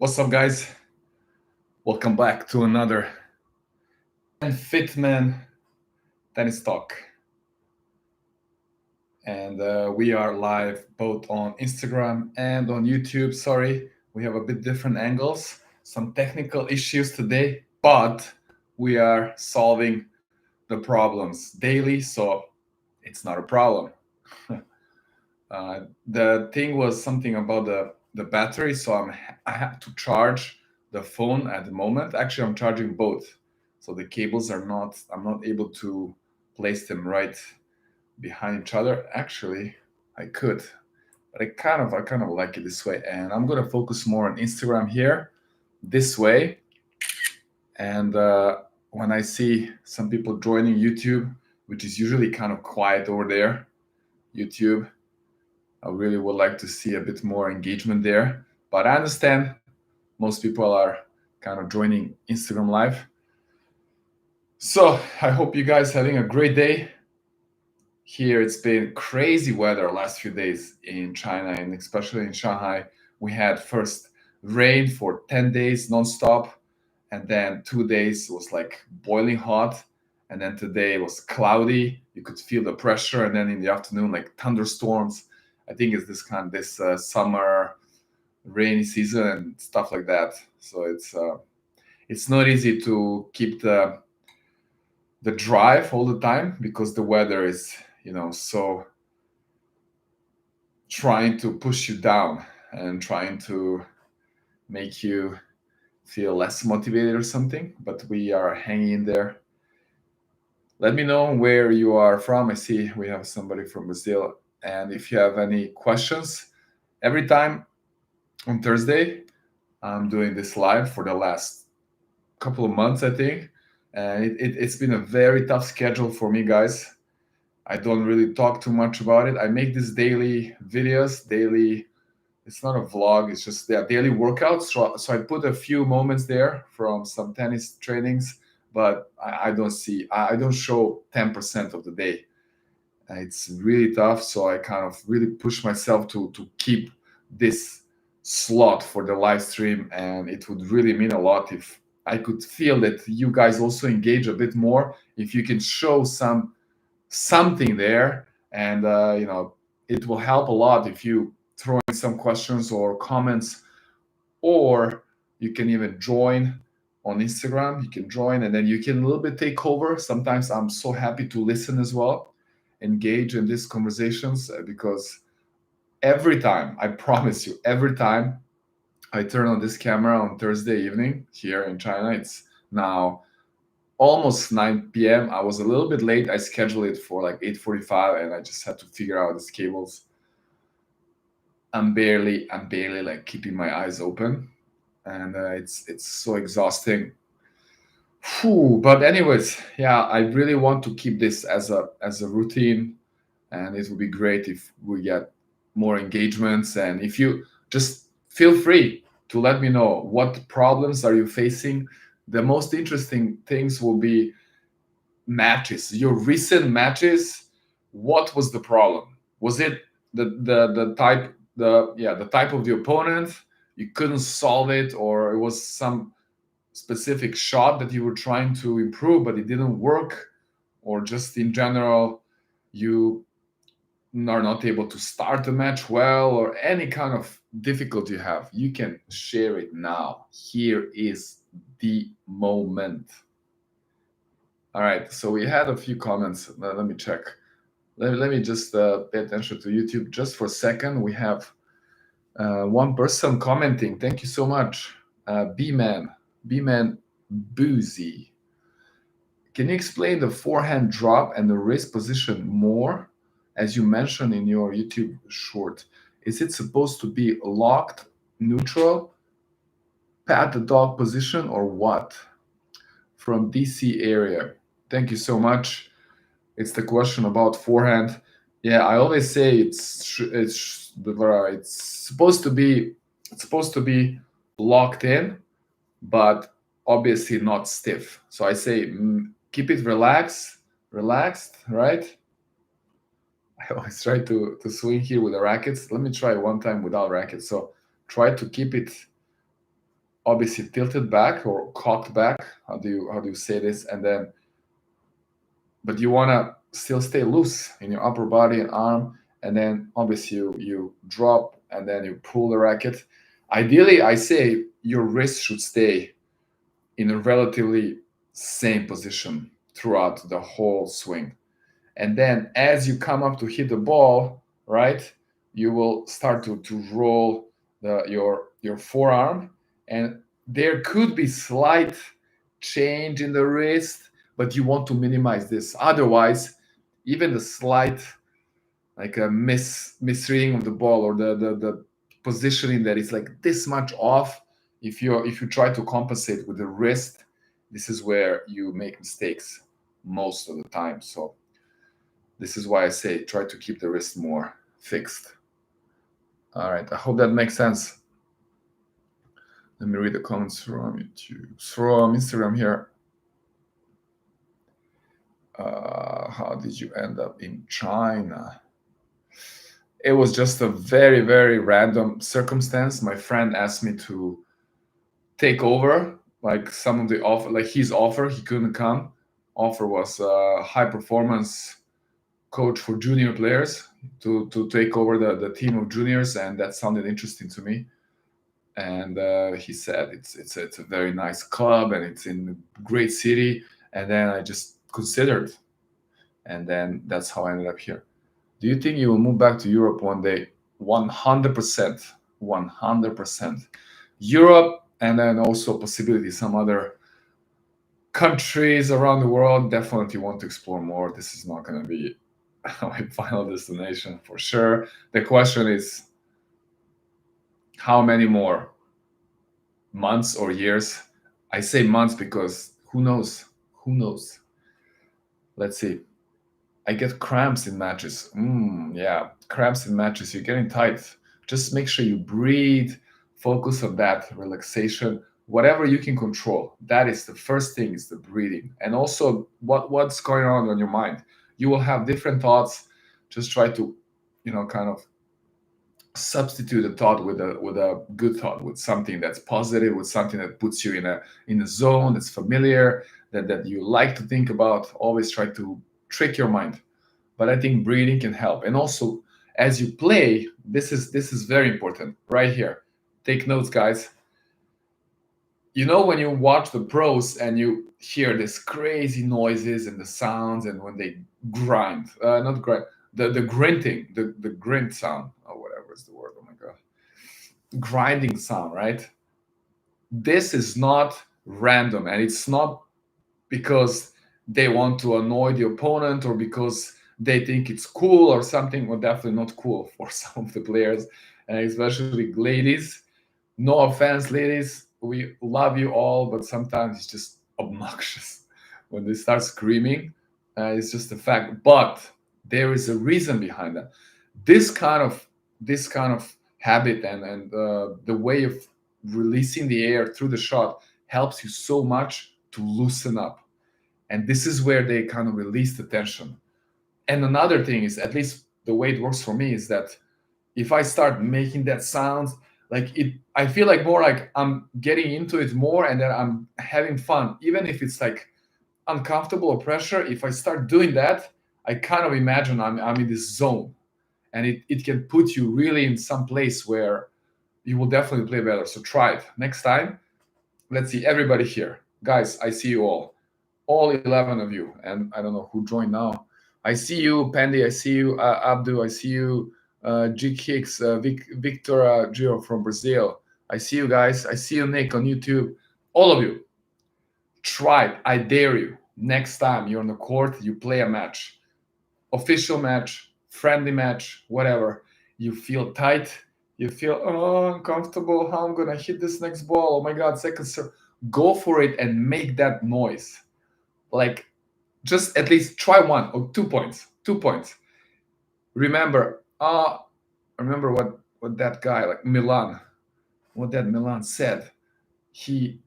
What's up, guys? Welcome back to another Fitman Tennis Talk. And we are live both on Instagram and on YouTube. Sorry, we have a bit different angles, some technical issues today, but we are solving the problems daily, so it's not a problem. The thing was something about the battery, so I have to charge the phone at the moment. Actually, I'm charging both, so the cables are not. I'm not able to place them right behind each other. Actually, I could, but I kind of like it this way. And I'm gonna focus more on Instagram here, this way. And when I see some people joining YouTube, which is usually kind of quiet over there, YouTube, I really would like to see a bit more engagement there. But I understand most people are kind of joining Instagram Live. So I hope you guys having a great day. Here it's been crazy weather last few days in China and especially in Shanghai. We had first rain for 10 days nonstop, and then 2 days was like boiling hot, and then today was cloudy. You could feel the pressure, and then in the afternoon like thunderstorms. I think it's this summer rainy season and stuff like that. So it's not easy to keep the drive all the time because the weather is so trying to push you down and trying to make you feel less motivated or something, but we are hanging in there. Let me know where you are from. I see we have somebody from Brazil. And if you have any questions, every time on Thursday, I'm doing this live for the last couple of months, I think. And it's been a very tough schedule for me, guys. I don't really talk too much about it. I make these daily videos, daily. It's not a vlog. It's just daily workouts. So I put a few moments there from some tennis trainings, but I don't show 10% of the day. It's really tough. So I kind of really push myself to keep this slot for the live stream, and it would really mean a lot if I could feel that you guys also engage a bit more. If you can show something there, and it will help a lot if you throw in some questions or comments, or you can even join on Instagram. You can join, and then you can a little bit take over. Sometimes I'm so happy to listen as well, engage in these conversations, because every time, I promise you, every time I turn on this camera on Thursday evening here in China, it's now almost 9 p.m. I was a little bit late. I scheduled it for like 8:45, and I just had to figure out these cables. I'm barely like keeping my eyes open, and it's so exhausting. Whew. But anyways, yeah, I really want to keep this as a routine, and it would be great if we get more engagements. And if you just feel free to let me know what problems are you facing. The most interesting things will be matches, your recent matches. What was the problem? Was it the type of the opponent, you couldn't solve it, or it was some specific shot that you were trying to improve but it didn't work, or just in general you are not able to start the match well, or any kind of difficulty you have? You can share it now. Here is the moment. All right, so we had a few comments. Let me check. Let me just pay attention to YouTube just for a second. We have one person commenting. Thank you so much. B-Man Boozy. Can you explain the forehand drop and the wrist position more, as you mentioned in your YouTube short? Is it supposed to be locked, neutral, pat the dog position, or what? From DC area. Thank you so much. It's the question about forehand. Yeah, I always say it's supposed to be locked in, but obviously not stiff. So I say keep it relaxed, right? I always try to swing here with the rackets. Let me try one time without rackets. So try to keep it obviously tilted back or cocked back. How do you say this? And then, but you want to still stay loose in your upper body and arm. And then obviously you drop and then you pull the racket. Ideally, I say your wrist should stay in a relatively same position throughout the whole swing. And then as you come up to hit the ball, right, you will start to roll your forearm, and there could be slight change in the wrist, but you want to minimize this. Otherwise, even the slight, like a misreading of the ball, or the positioning that is like this much off, if you try to compensate with the wrist, this is where you make mistakes most of the time. So this is why I say try to keep the wrist more fixed. All right, I hope that makes sense. Let me read the comments from YouTube, from Instagram here. How did you end up in China? It was just a very, very random circumstance. My friend asked me to take over, like some of the offer, like his offer, he couldn't come. Offer was high performance coach for junior players to take over the team of juniors, and that sounded interesting to me. And he said it's a very nice club and it's in a great city. And then I just considered, and then that's how I ended up here. Do you think you will move back to Europe one day? 100%, 100%. Europe, and then also possibility some other countries around the world. Definitely want to explore more. This is not going to be my final destination for sure. The question is, how many more months or years? I say months because who knows? Who knows? Let's see. I get cramps in matches. Yeah, cramps in matches. You're getting tight. Just make sure you breathe, focus on that relaxation, whatever you can control. That is the first thing, is the breathing. And also what's going on your mind. You will have different thoughts. Just try to, kind of substitute a thought with a good thought, with something that's positive, with something that puts you in a zone that's familiar, that you like to think about. Always try to trick your mind. But I think breathing can help. And also, as you play, this is very important right here. Take notes, guys. When you watch the pros and you hear this crazy noises and the sounds, and when they grind, not grind, the grinting, the grint sound, or whatever is the word. Oh my god, grinding sound, right? This is not random, and it's not because they want to annoy the opponent or because they think it's cool or something. Well, definitely not cool for some of the players, and especially ladies. No offense, ladies, we love you all, but sometimes it's just obnoxious when they start screaming. It's just a fact. But there is a reason behind that. This kind of habit and the way of releasing the air through the shot helps you so much to loosen up. And this is where they kind of release the tension. And another thing is, at least the way it works for me, is that if I start making that sound, like it, I feel like more like I'm getting into it more, and then I'm having fun, even if it's like uncomfortable or pressure. If I start doing that, I kind of imagine I'm in this zone, and it can put you really in some place where you will definitely play better. So try it next time. Let's see, everybody here, guys, I see you all 11 of you, and I don't know who joined now. I see you, Pandy. I see you, Abdu. I see you, Jig Hicks, Victor Giro from Brazil. I see you guys. I see you, Nick, on YouTube. All of you, try it. I dare you. Next time you're on the court, you play a match, official match, friendly match, whatever. You feel tight. You feel uncomfortable. How I'm gonna hit this next ball? Oh my God, second serve. Go for it and make that noise. Like, just at least try 1 or 2 points. 2 points. Remember what that guy, like Milan, what that Milan said. He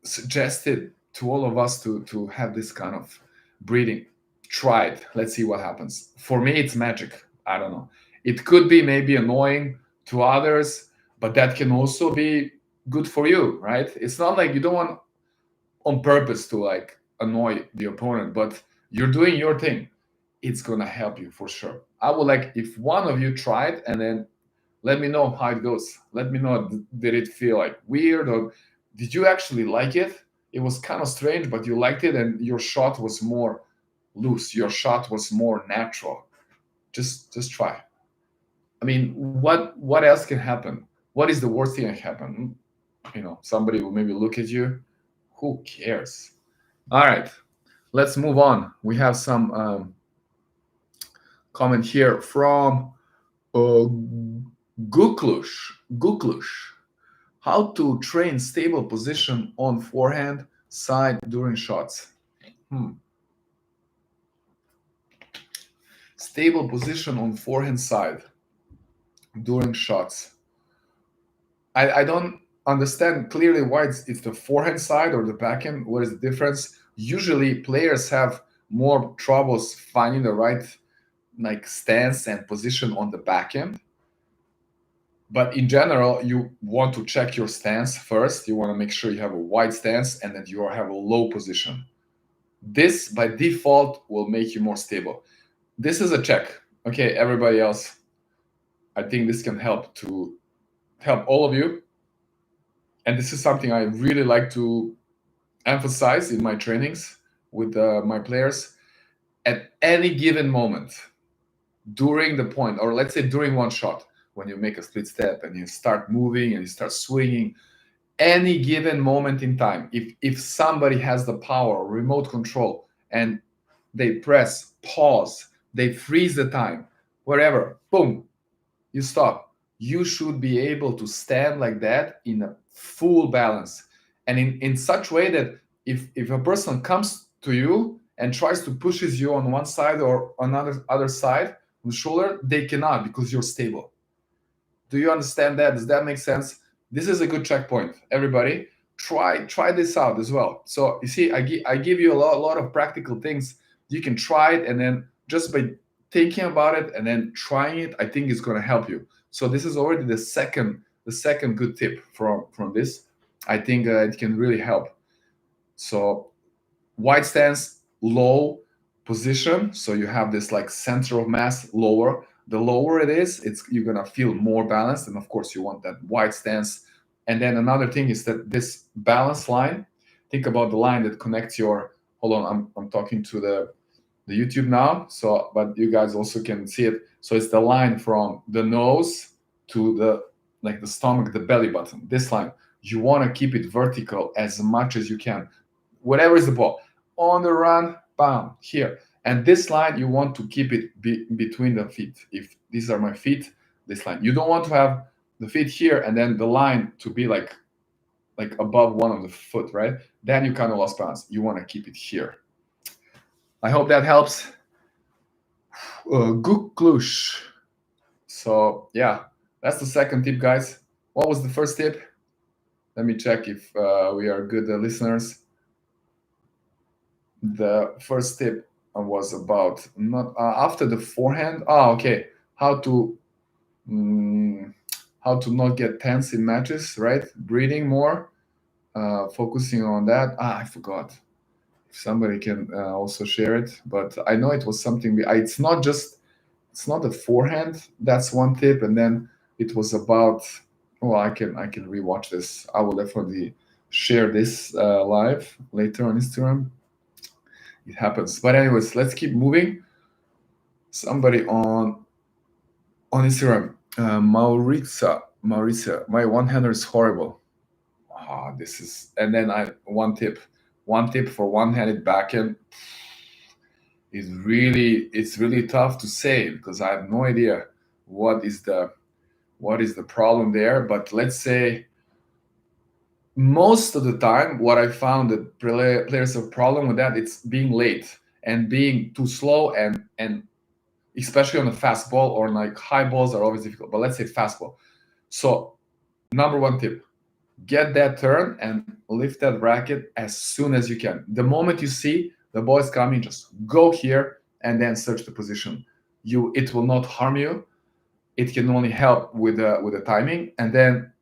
suggested to all of us to have this kind of breathing. Try it. Let's see what happens. For me, it's magic. I don't know. It could be maybe annoying to others, but that can also be good for you, right? It's not like you don't want on purpose to like annoy the opponent, but you're doing your thing. It's gonna help you for sure. I would like if one of you tried and then let me know how it goes. Let me know, did it feel like weird or did you actually like it? It was kind of strange, but you liked it and your shot was more loose. Your shot was more natural. Just try. I mean, what else can happen? What is the worst thing that can happen? Somebody will maybe look at you. Who cares? All right, let's move on. We have some comment here from uh, Guklush. How to train stable position on forehand side during shots. Stable position on forehand side during shots. I don't understand clearly why it's the forehand side or the backhand. What is the difference? Usually players have more troubles finding the right like stance and position on the backhand. But in general, you want to check your stance first. You want to make sure you have a wide stance and that you have a low position. This by default will make you more stable. This is a check. Okay, everybody else, I think this can help all of you. And this is something I really like to emphasize in my trainings with my players. At any given moment, during the point, or let's say during one shot, when you make a split step and you start moving and you start swinging, any given moment in time, if somebody has the power, remote control, and they press pause, they freeze the time, wherever, boom, you stop. You should be able to stand like that in a full balance. And in such way that if a person comes to you and tries to pushes you on one side or another other side on the shoulder, they cannot because you're stable. Do you understand that? Does that make sense? This is a good checkpoint. Everybody, try this out as well. So you see, I give you a lot of practical things. You can try it, and then just by thinking about it and then trying it, I think it's going to help you. So this is already the second good tip from this. I think it can really help. So wide stance, low position. So you have this like center of mass lower. The lower it is, you're gonna feel more balanced, and of course you want that wide stance. And then another thing is that this balance line. Think about the line that connects your. Hold on, I'm talking to the YouTube now. So, but you guys also can see it. So it's the line from the nose to the stomach, the belly button. This line, you want to keep it vertical as much as you can. Whatever is the ball on the run, bam, here. And this line, you want to keep it between the feet. If these are my feet, this line. You don't want to have the feet here and then the line to be like above one of the foot, right? Then you kind of lost balance. You want to keep it here. I hope that helps. Guklush. So yeah, that's the second tip, guys. What was the first tip? Let me check if we are good listeners. The first tip was about not after the forehand. Okay, how to not get tense in matches, right? Breathing more, focusing on that. I forgot. If somebody can also share it, but I know it was something. It's not the forehand. That's one tip, and then it was about. Oh, I can rewatch this. I will definitely share this live later on Instagram. It happens. But anyways, let's keep moving. Somebody on Instagram, Mauricia, my one-hander is horrible. This is, and then one tip for one-handed backhand. It's really tough to say because I have no idea what is the problem there. But let's say most of the time, what I found that players have a problem with that, it's being late and being too slow, and especially on a fast ball or like high balls are always difficult. But let's say fastball. So number one tip, get that turn and lift that racket as soon as you can. The moment you see the ball is coming, just go here and then search the position. It will not harm you. It can only help with the timing. And then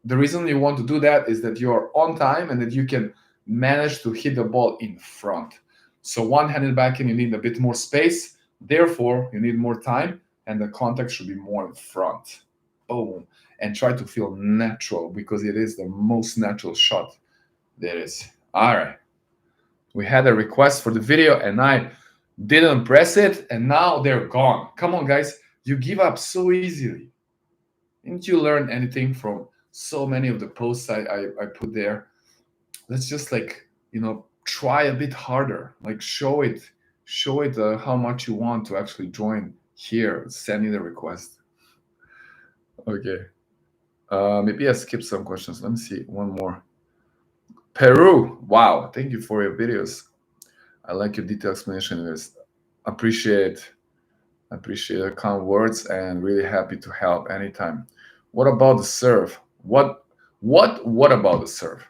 the reason you want to do that is that you are on time and that you can manage to hit the ball in front. So one-handed backhand, you need a bit more space. Therefore, you need more time, and the contact should be more in front. Boom. And try to feel natural, because it is the most natural shot there is. All right. We had a request for the video, and I didn't press it, and now they're gone. Come on, guys. You give up so easily. Didn't you learn anything from so many of the posts I put there? Let's just, like, try a bit harder. Like, show it how much you want to actually join here. Sending the request. Okay. Maybe I skipped some questions. Let me see. One more. Peru. Wow. Thank you for your videos. I like your detailed explanation. Appreciate the kind words, and really happy to help anytime. What about the serve? What about the serve?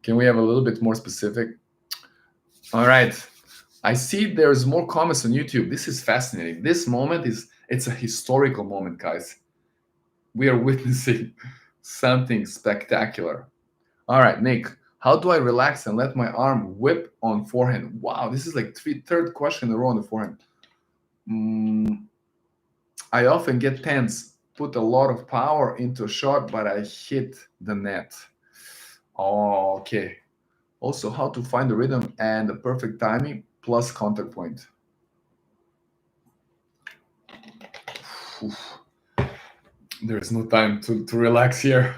Can we have a little bit more specific? All right. I see there's more comments on YouTube. This is fascinating. This moment it's a historical moment, guys. We are witnessing something spectacular. All right, Nick, how do I relax and let my arm whip on forehand? Wow, this is like third question in a row on the forehand. I often get tense, put a lot of power into a shot, but I hit the net. Oh, okay. Also, how to find the rhythm and the perfect timing plus contact point. There is no time to relax here.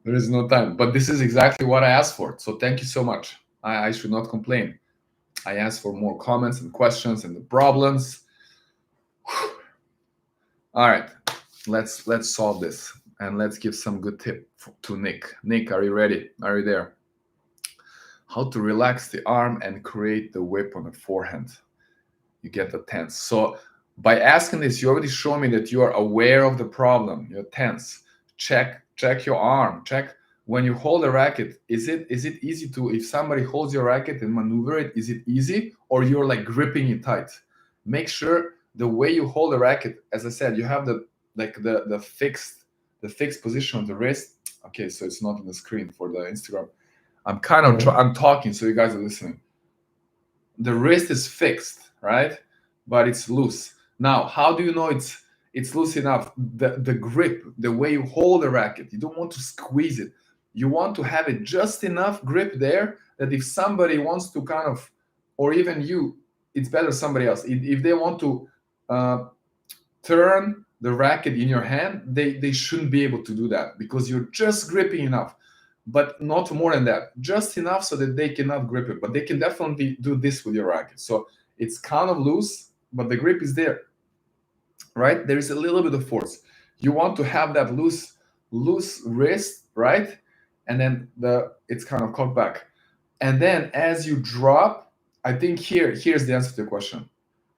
There is no time. But this is exactly what I asked for. So thank you so much. I should not complain. I asked for more comments and questions and the problems. All right, let's solve this, and let's give some good tip to Nick. Nick, are you ready? Are you there? How to relax the arm and create the whip on the forehand. You get the tense. So by asking this, you already show me that you are aware of the problem. You're tense. Check your arm. Check when you hold a racket. Is it easy to, if somebody holds your racket and maneuver it, is it easy, or you're like gripping it tight? Make sure the way you hold the racket, as I said, you have the fixed position on the wrist. Okay, so it's not on the screen for the Instagram. I'm kind of I'm talking, so you guys are listening. The wrist is fixed, right? But it's loose. Now, how do you know it's loose enough? The grip, the way you hold the racket, you don't want to squeeze it. You want to have it just enough grip there that if somebody wants to kind of, or even you, it's better somebody else. If they want to turn the racket in your hand, they shouldn't be able to do that, because you're just gripping enough, but not more than that. Just enough so that they cannot grip it, but they can definitely do this with your racket. So it's kind of loose, but the grip is there, right? There is a little bit of force. You want to have that loose wrist, right? And then it's kind of cocked back. And then as you drop, I think here's the answer to the question.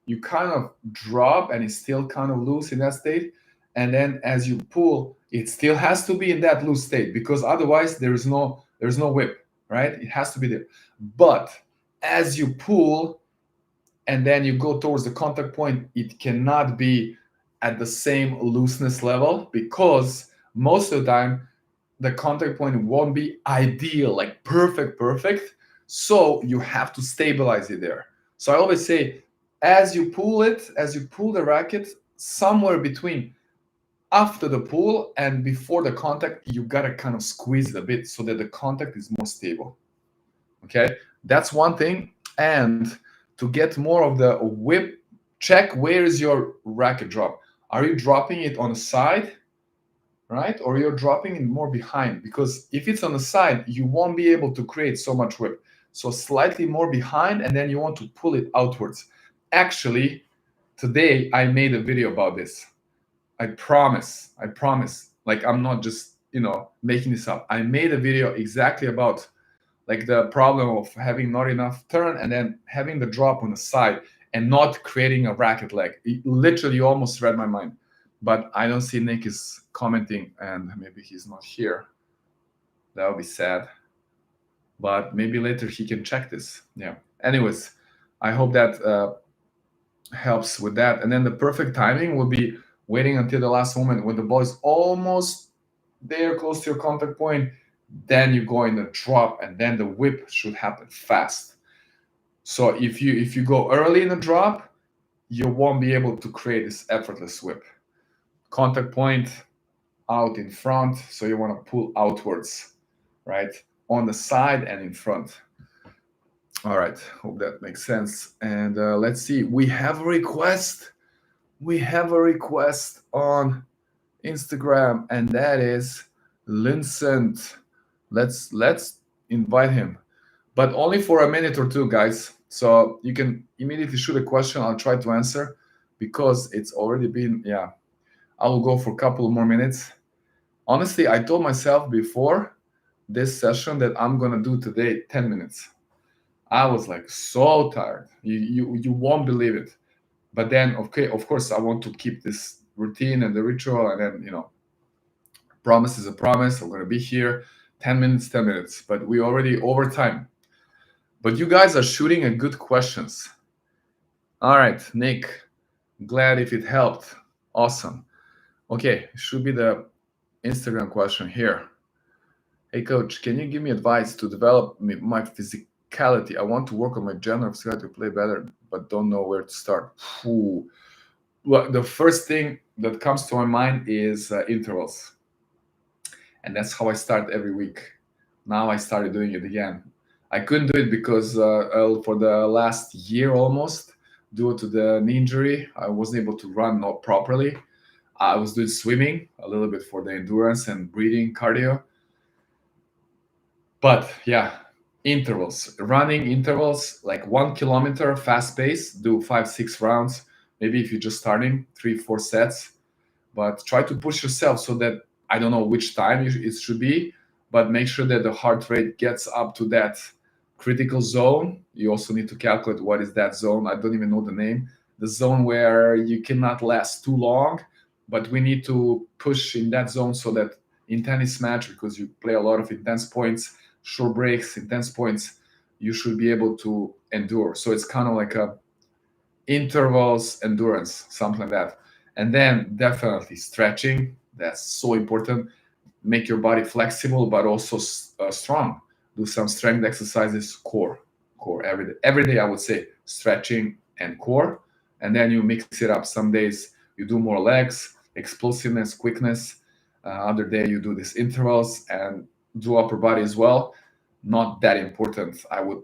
You kind of drop and it's still kind of loose in that state. And then as you pull, it still has to be in that loose state, because otherwise there's no whip, right? It has to be there. But as you pull and then you go towards the contact point, it cannot be at the same looseness level, because most of the time the contact point won't be ideal, like perfect. So you have to stabilize it there. So I always say, as you pull the racket, somewhere between after the pull and before the contact, you gotta kind of squeeze it a bit so that the contact is more stable. Okay, that's one thing. And to get more of the whip, check where is your racket drop. Are you dropping it on the side, right? Or you're dropping it more behind? Because if it's on the side, you won't be able to create so much whip. So slightly more behind, and then you want to pull it outwards. Actually, today I made a video about this. I promise. Like, I'm not just, making this up. I made a video exactly about like the problem of having not enough turn and then having the drop on the side and not creating a racket leg. It literally, you almost read my mind. But I don't see Nick is commenting, and maybe he's not here. That would be sad. But maybe later he can check this. Yeah. Anyways, I hope that helps with that. And then the perfect timing will be waiting until the last moment when the ball is almost there close to your contact point, then you go in the drop, and then the whip should happen fast. So if you go early in the drop, you won't be able to create this effortless whip. Contact point out in front, so you want to pull outwards, right? On the side and in front. All right, hope that makes sense. And let's see, we have a request. We have a request on Instagram, and that is Lincent. Let's invite him, but only for a minute or two, guys. So you can immediately shoot a question. I'll try to answer because it's already been, yeah. I will go for a couple more minutes. Honestly, I told myself before this session that I'm gonna do today 10 minutes. I was like so tired. You won't believe it. But then, okay, of course, I want to keep this routine and the ritual, and then promise is a promise. I'm gonna be here 10 minutes, 10 minutes. But we already over time. But you guys are shooting a good questions. All right, Nick. Glad if it helped. Awesome. Okay, should be the Instagram question here. Hey coach, can you give me advice to develop my physicality? I want to work on my general physicality to play better, but don't know where to start. Ooh. Well, the first thing that comes to my mind is intervals. And that's how I start every week. Now I started doing it again. I couldn't do it because for the last year almost, due to the knee injury, I wasn't able to run not properly. I was doing swimming a little bit for the endurance and breathing cardio. But yeah, intervals, running intervals, like 1 kilometer fast pace, do 5, 6 rounds. Maybe if you're just starting, 3, 4 sets, but try to push yourself so that I don't know which time it should be, but make sure that the heart rate gets up to that critical zone. You also need to calculate what is that zone. I don't even know the name. The zone where you cannot last too long, but we need to push in that zone so that in tennis match, because you play a lot of intense points, short breaks, intense points, you should be able to endure. So it's kind of like a intervals endurance, something like that. And then definitely stretching. That's so important. Make your body flexible, but also strong. Do some strength exercises, core every day. Every day, I would say stretching and core. And then you mix it up. Some days you do more legs, explosiveness, quickness. Other day you do these intervals and do upper body as well. Not that important. I would,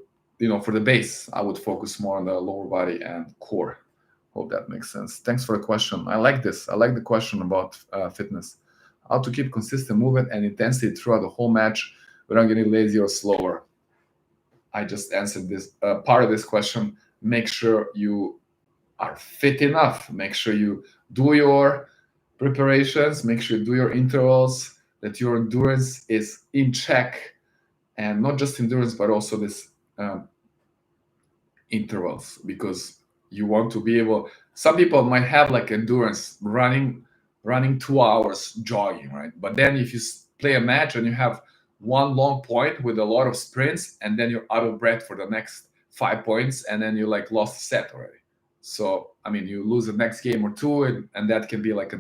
for the base, I would focus more on the lower body and core. Hope that makes sense. Thanks for the question. I like this. I like the question about fitness. How to keep consistent movement and intensity throughout the whole match without getting lazy or slower. I just answered this part of this question. Make sure you are fit enough. Make sure you do your preparations. Make sure you do your intervals, that your endurance is in check. And not just endurance, but also this intervals, because you want to be able, some people might have like endurance running 2 hours jogging, right? But then if you play a match and you have one long point with a lot of sprints, and then you're out of breath for the next 5 points, and then you like lost a set already. So I mean, you lose the next game or two, and that can be like a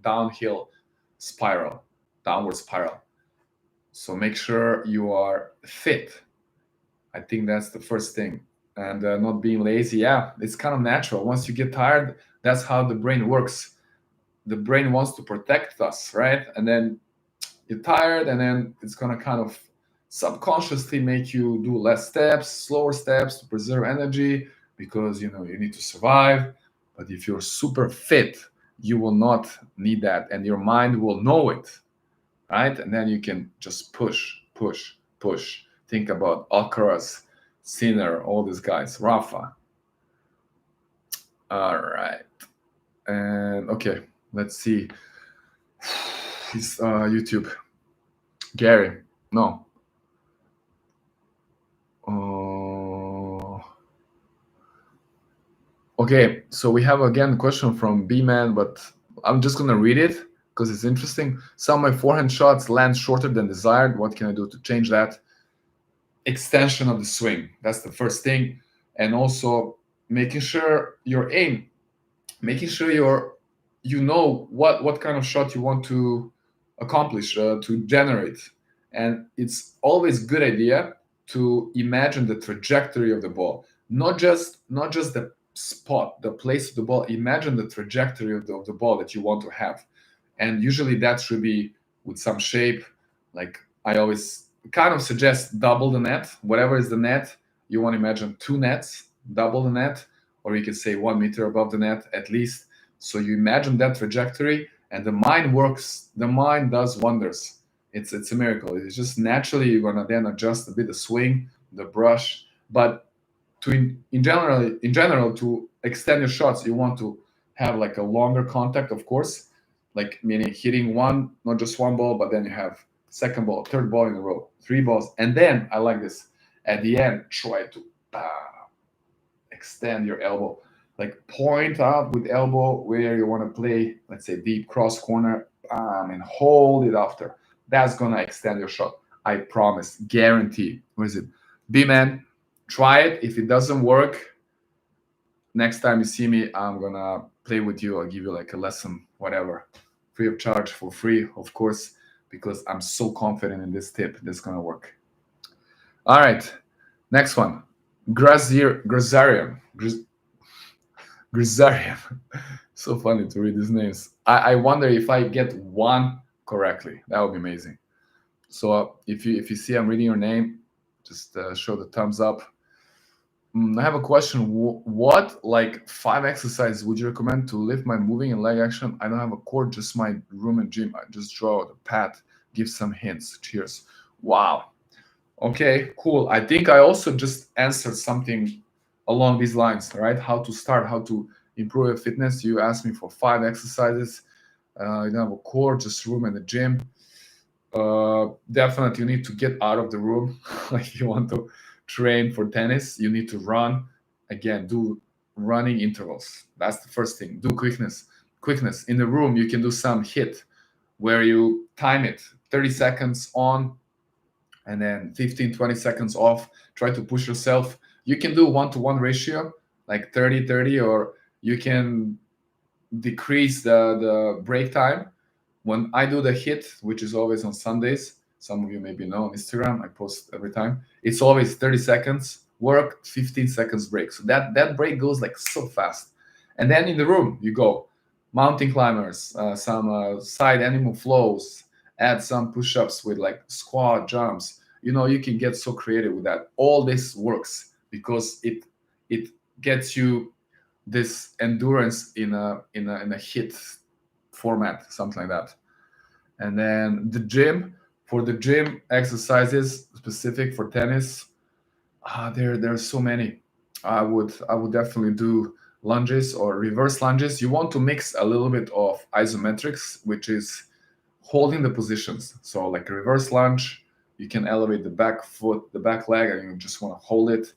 downhill spiral, downward spiral. So make sure you are fit. I think that's the first thing. And not being lazy. Yeah, it's kind of natural. Once you get tired, that's how the brain works. The brain wants to protect us, right? And then you're tired, and then it's going to kind of subconsciously make you do less steps, slower steps to preserve energy, because you need to survive. But if you're super fit, you will not need that, and your mind will know it, right? And then you can just push. Think about Alcaraz, Sinner, all these guys, Rafa. All right. And okay, let's see. He's YouTube. Gary. No. Okay, so we have again a question from B-Man, but I'm just gonna read it because it's interesting. Some of my forehand shots land shorter than desired. What can I do to change that? Extension of the swing. That's the first thing. And also making sure your aim, making sure you know what kind of shot you want to accomplish, to generate. And it's always good idea to imagine the trajectory of the ball, not just the spot, the place of the ball. Imagine the trajectory of the ball that you want to have, and usually that should be with some shape. Like I always kind of suggest double the net, whatever is the net. You want to imagine two nets, double the net, or you can say 1 meter above the net at least. So you imagine that trajectory, and the mind works. The mind does wonders. It's a miracle. It's just naturally you're gonna then adjust a bit the swing, the brush. But to in general to extend your shots, you want to have like a longer contact, of course, like meaning hitting one, not just one ball, but then you have second ball, third ball in a row, three balls, and then I like this. At the end, try to extend your elbow, like point out with elbow where you want to play. Let's say deep cross corner, and hold it after. That's gonna extend your shot. I promise, guarantee. What is it? B man, try it. If it doesn't work, next time you see me, I'm gonna play with you. I'll give you like a lesson, whatever, free of charge, for free, of course, because I'm so confident in this tip that's gonna work. All right, next one, Grazarian. Grazarian. So funny to read these names. I wonder if I get one correctly. That would be amazing. So if you see I'm reading your name, just show the thumbs up. I have a question. What like 5 exercises would you recommend to lift my moving and leg action? I don't have a court, just my room and gym. I just draw the path. Give some hints. Cheers. Wow. Okay, cool. I think I also just answered something along these lines, right? How to start, how to improve your fitness. You asked me for 5 exercises. You don't have a court, just room and the gym. Definitely you need to get out of the room. Like you want to train for tennis, you need to run. Again, do running intervals. That's the first thing. Do quickness in the room. You can do some hit where you time it, 30 seconds on and then 15-20 seconds off. Try to push yourself. You can do 1-to-1 ratio, like 30-30, or you can decrease the break time. When I do the hit, which is always on Sundays, some of you maybe know on Instagram, I post every time. It's always 30 seconds work, 15 seconds break. So that break goes like so fast. And then in the room, you go mountain climbers, some side animal flows, add some push-ups with like squat jumps. You can get so creative with that. All this works because it gets you this endurance in a hit format, something like that. And then the gym, for the gym exercises specific for tennis, there are so many. I would definitely do lunges or reverse lunges. You want to mix a little bit of isometrics, which is holding the positions. So like a reverse lunge, you can elevate the back foot, the back leg, and you just want to hold it.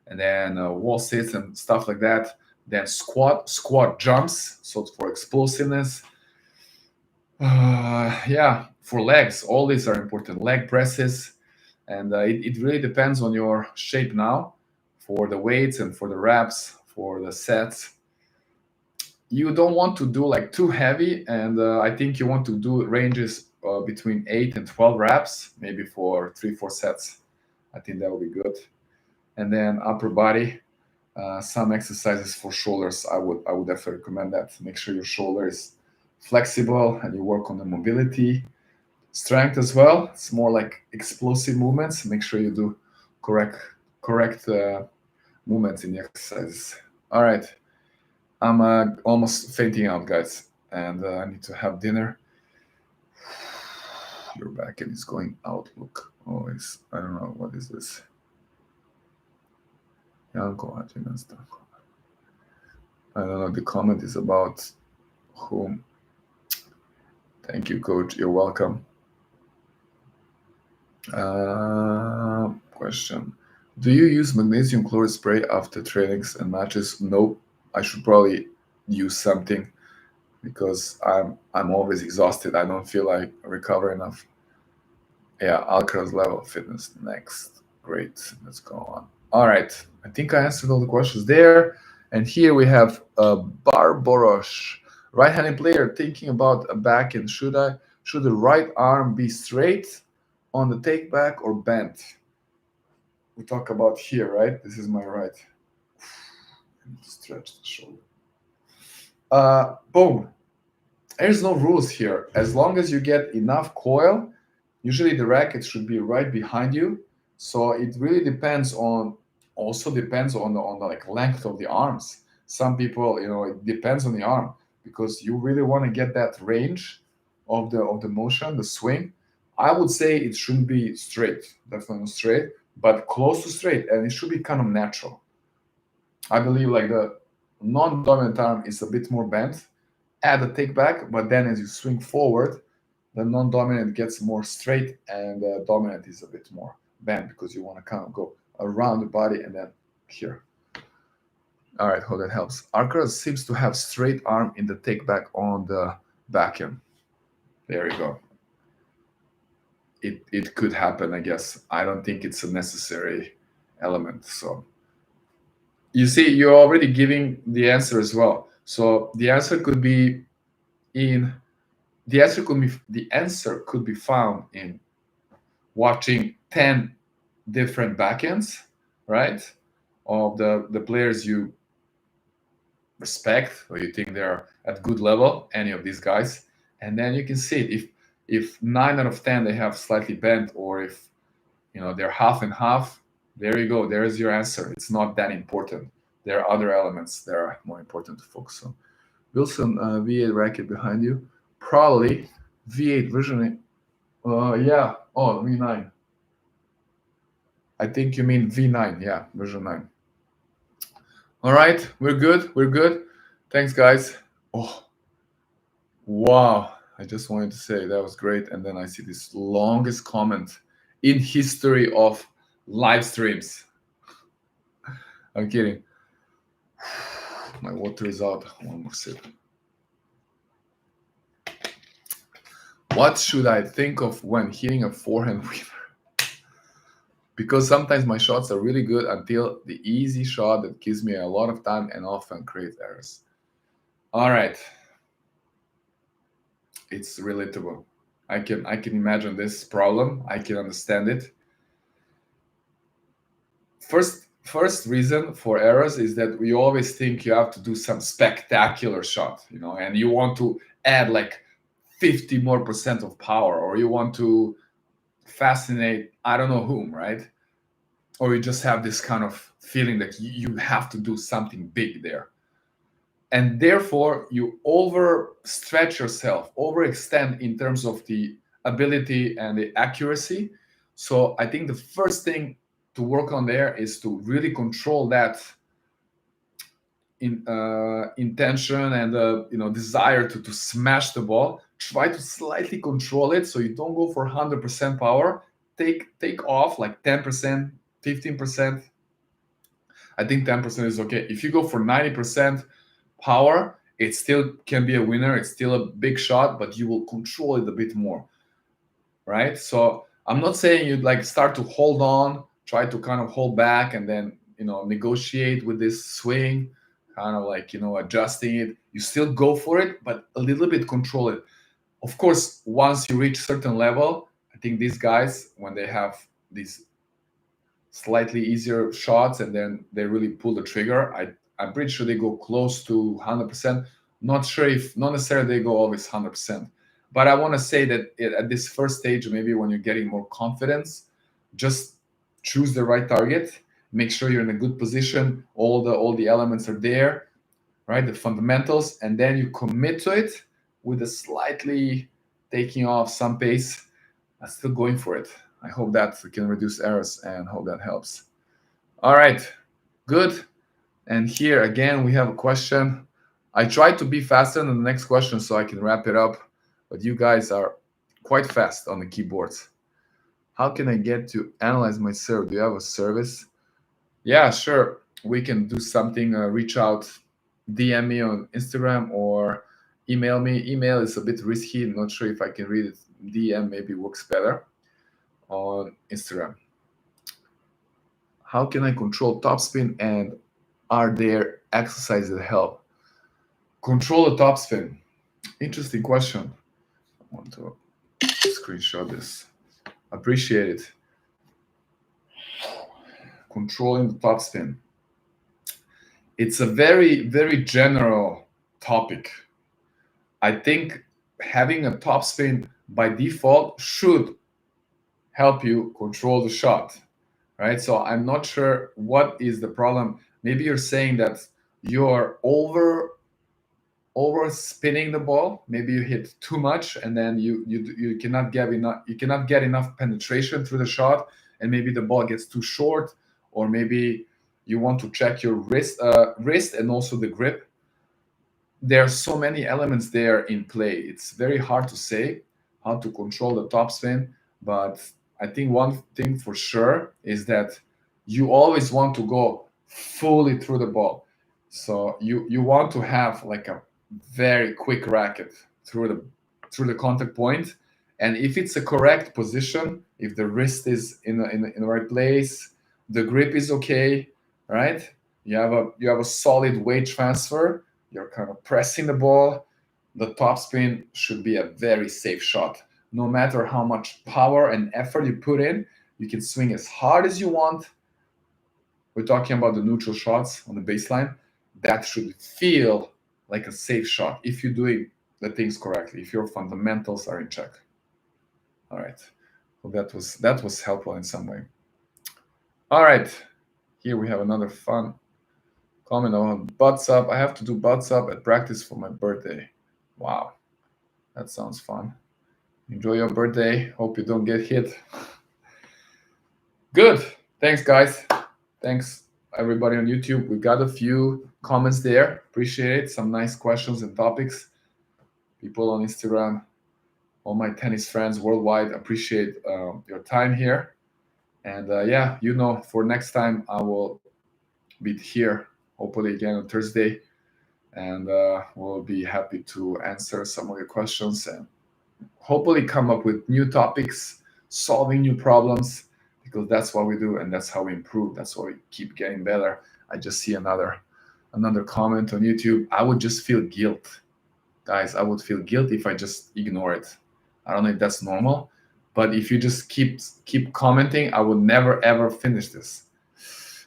And then wall sits and stuff like that. Then squat jumps, so for explosiveness. Yeah, for legs, all these are important. Leg presses, and it really depends on your shape now, for the weights and for the reps, for the sets. You don't want to do like too heavy, and I think you want to do ranges between 8 and 12 reps, maybe for 3-4 sets. I think that would be good. And then upper body, some exercises for shoulders. I would definitely recommend that. Make sure your shoulder is flexible and you work on the mobility. Strength as well. It's more like explosive movements. Make sure you do correct movements in the exercises. All right, I'm almost fainting out, guys, and I need to have dinner. Your back end is going out. Look, always. I don't know what is this. I don't know. The comment is about whom. Thank you, coach. You're welcome. Question. Do you use magnesium chloride spray after trainings and matches? Nope. I should probably use something because I'm always exhausted. I don't feel like I recover enough. Yeah, Alcaraz level of fitness. Next. Great. Let's go on. All right. I think I answered all the questions there. And here we have Barbarosh. Right-handed player thinking about a backhand. Should Should the right arm be straight on the take back or bent? We talk about here, right? This is my right. I need to stretch the shoulder. Boom. There's no rules here. As long as you get enough coil, usually the racket should be right behind you. So it really depends on, also depends on the like length of the arms. Some people, it depends on the arm because you really want to get that range of the motion, the swing. I would say it shouldn't be straight, definitely not straight, but close to straight, and it should be kind of natural. I believe like the non-dominant arm is a bit more bent at the take back, but then as you swing forward, the non-dominant gets more straight and the dominant is a bit more bent because you want to kind of go around the body and then here. All right, hope that helps. Alcaraz seems to have straight arm in the take back on the backhand. There you go. It could happen, I guess. I don't think it's a necessary element. So you see, you're already giving the answer as well. So the answer could be found in watching 10 different backends, right? Of the players you respect or you think they're at good level, any of these guys, and then you can see it. If 9 out of 10 they have slightly bent, or if they're half and half, there you go. There is your answer. It's not that important. There are other elements that are more important to focus on. Wilson, V8 racket behind you. Probably V8 version. Yeah. Oh, V9. I think you mean V9. Yeah, version 9. All right, we're good. We're good. Thanks, guys. Oh, wow. I just wanted to say that was great. And then I see this longest comment in history of live streams. I'm kidding. My water is out. One more sip. What should I think of when hitting a forehand winner? Because sometimes my shots are really good until the easy shot that gives me a lot of time and often creates errors. All right. It's relatable. I can imagine this problem. I can understand it. First reason for errors is that we always think you have to do some spectacular shot, and you want to add like 50% more of power, or you want to fascinate I don't know whom, right? Or you just have this kind of feeling that you have to do something big there. And therefore, you overstretch yourself, overextend in terms of the ability and the accuracy. So I think the first thing to work on there is to really control that intention and desire to smash the ball. Try to slightly control it so you don't go for 100% power. Take off like 10%, 15%. I think 10% is okay. If you go for 90% power, it still can be a winner. It's still a big shot, but you will control it a bit more, right? So I'm not saying you'd like start to hold on, try to kind of hold back and then negotiate with this swing, kind of like adjusting it. You still go for it, but a little bit control it. Of course, once you reach certain level, I think these guys, when they have these slightly easier shots and then they really pull the trigger, I'm pretty sure they go close to 100%. Not sure if, not necessarily they go always 100%. But I want to say that at this first stage, maybe when you're getting more confidence, just choose the right target. Make sure you're in a good position. All the elements are there, right? The fundamentals, and then you commit to it with a slightly taking off some pace, still going for it. I hope that can reduce errors and hope that helps. All right, good. And here again, we have a question. I tried to be faster than the next question so I can wrap it up, but you guys are quite fast on the keyboards. How can I get to analyze my serve? Do you have a service? Yeah, sure. We can do something. Reach out, DM me on Instagram or email me. Email is a bit risky. I'm not sure if I can read it. DM maybe works better on Instagram. How can I control topspin, and are there exercises that help? Control the topspin. Interesting question. I want to screenshot this. Appreciate it. Controlling the topspin. It's a very, very general topic. I think having a topspin by default should help you control the shot, right? So I'm not sure what is the problem. Maybe you're saying that you're over spinning the ball. Maybe you hit too much, and then you cannot get enough penetration through the shot, and maybe the ball gets too short, or maybe you want to check your wrist and also the grip. There are so many elements there in play. It's very hard to say how to control the topspin, but I think one thing for sure is that you always want to go fully through the ball. So you want to have like a very quick racket through the contact point, and if it's a correct position, if the wrist is in the right place, the grip is okay, right? You have a solid weight transfer. You're kind of pressing the ball. The topspin should be a very safe shot. No matter how much power and effort you put in, you can swing as hard as you want. We're talking about the neutral shots on the baseline. That should feel like a safe shot if you're doing the things correctly, if your fundamentals are in check. All right. Well, that was helpful in some way. All right. Here we have another fun comment on butts up. I have to do butts up at practice for my birthday. Wow. That sounds fun. Enjoy your birthday. Hope you don't get hit. Good. Thanks, guys. Thanks, everybody on YouTube. We got a few comments there. Appreciate it. Some nice questions and topics. People on Instagram, all my tennis friends worldwide, appreciate your time here. And yeah, for next time, I will be here, hopefully again on Thursday. And we'll be happy to answer some of your questions and hopefully come up with new topics, solving new problems, because that's what we do and that's how we improve. That's why we keep getting better. I just see another comment on YouTube. I would just feel guilt. Guys, I would feel guilt if I just ignore it. I don't know if that's normal, but if you just keep commenting, I would never ever finish this.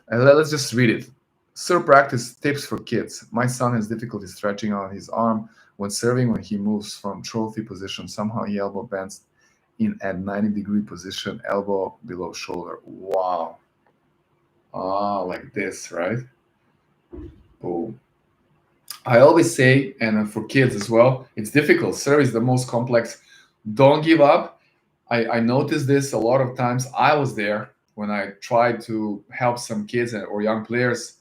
And let's just read it. Serve practice tips for kids. My son has difficulty stretching out his arm when serving. When he moves from trophy position, somehow he elbow bends in at 90-degree position, elbow below shoulder. Wow. Like this, right? Boom. I always say, and for kids as well, it's difficult. Serve is the most complex. Don't give up. I noticed this a lot of times. I was there when I tried to help some kids or young players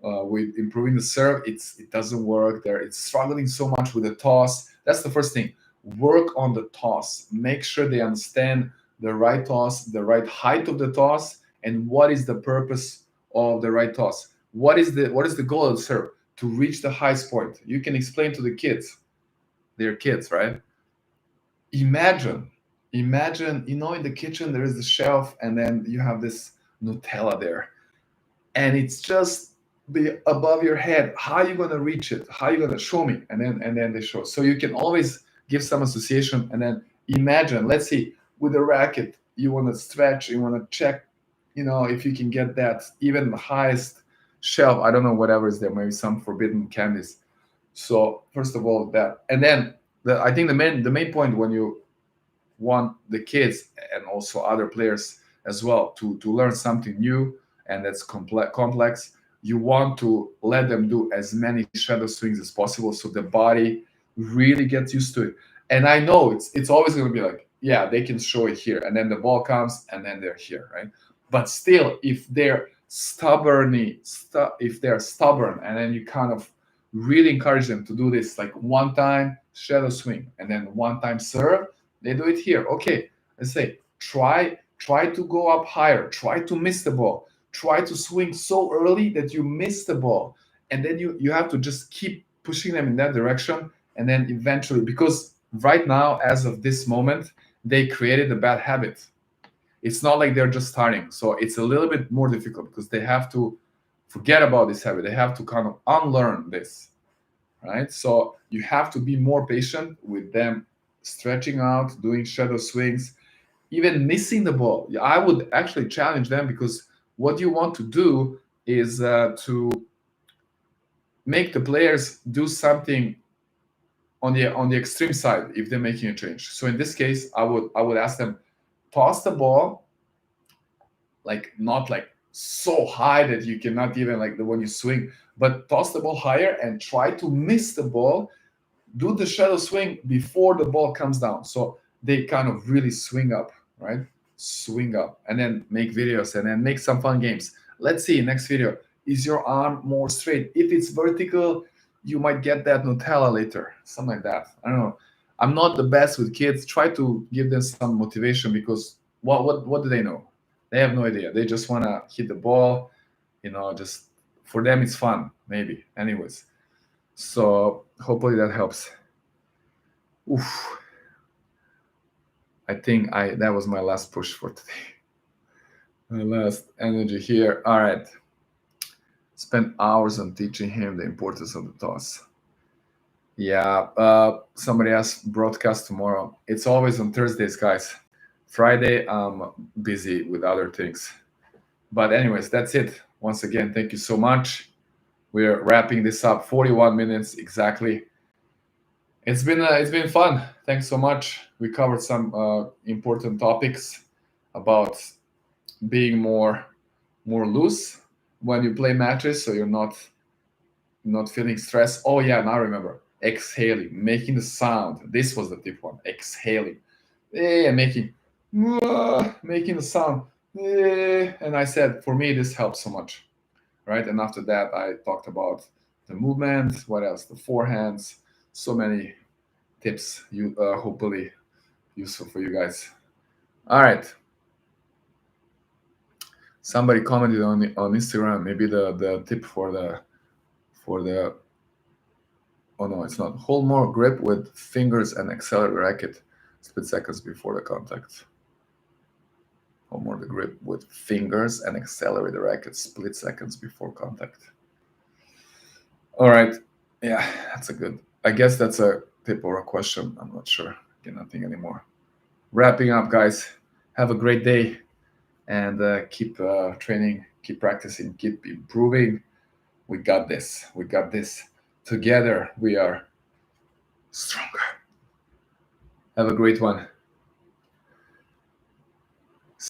with improving the serve. It doesn't work there. It's struggling so much with the toss. That's the first thing. Work on the toss. Make sure they understand the right toss, the right height of the toss, and what is the purpose of the right toss. What is the goal of the serve? To reach the highest point. You can explain to the kids. They're kids, right? Imagine, in the kitchen there is the shelf, and then you have this Nutella there, and it's just above your head. How are you going to reach it? How are you going to show me? And then they show. So you can always give some association, and then imagine, let's see, with a racket, you want to stretch, you want to check, if you can get that even the highest shelf. I don't know, whatever is there, maybe some forbidden candies. So first of all, that, and then I think the main point when you want the kids and also other players as well to learn something new and that's complex, you want to let them do as many shadow swings as possible so the body really gets used to it. And I know it's always going to be like, yeah, they can show it here, and then the ball comes and then they're here, right? But still, if they're stubborn, and then you kind of really encourage them to do this, like one time shadow swing and then one time serve, they do it here. Okay, let's say try to go up higher, try to miss the ball, try to swing so early that you miss the ball, and then you have to just keep pushing them in that direction. And then eventually, because right now, as of this moment, they created a bad habit. It's not like they're just starting. So it's a little bit more difficult because they have to forget about this habit. They have to kind of unlearn this, right? So you have to be more patient with them stretching out, doing shadow swings, even missing the ball. I would actually challenge them, because what you want to do is to make the players do something on the extreme side if they're making a change. So in this case, I would ask them, toss the ball, like not like so high that you cannot even like the when you swing, but toss the ball higher and try to miss the ball. Do the shadow swing before the ball comes down, so they kind of really swing up, right? Swing up, and then make videos, and then make some fun games. Let's see, next video, is your arm more straight? If it's vertical, you might get that Nutella later, something like that. I don't know. I'm not the best with kids. Try to give them some motivation, because what do they know? They have no idea. They just want to hit the ball, just for them it's fun, maybe. Anyways, so hopefully that helps. Oof. I think that was my last push for today. My last energy here. All right. Spent hours on teaching him the importance of the toss. Yeah. Somebody asked broadcast tomorrow. It's always on Thursdays, guys. Friday, I'm busy with other things. But anyways, that's it. Once again, thank you so much. We're wrapping this up. 41 minutes exactly. It's been fun. Thanks so much. We covered some important topics about being more loose when you play matches, so you're not feeling stress. Oh yeah, now I remember. Exhaling, making the sound. This was the tip one. Exhaling, and making the sound. And I said, for me, this helps so much, right? And after that, I talked about the movement. What else? The forehands. So many tips. You hopefully useful for you guys. All right. Somebody commented on Instagram. Maybe the tip for the oh no, it's not. Hold more grip with fingers and accelerate the racket split seconds before the contact. Hold more the grip with fingers and accelerate the racket split seconds before contact. All right. Yeah, that's a good. I guess that's a tip or a question. I'm not sure. I cannot think anymore. Wrapping up, guys. Have a great day, and keep training, keep practicing, keep improving. We got this. We got this. Together, we are stronger. Have a great one.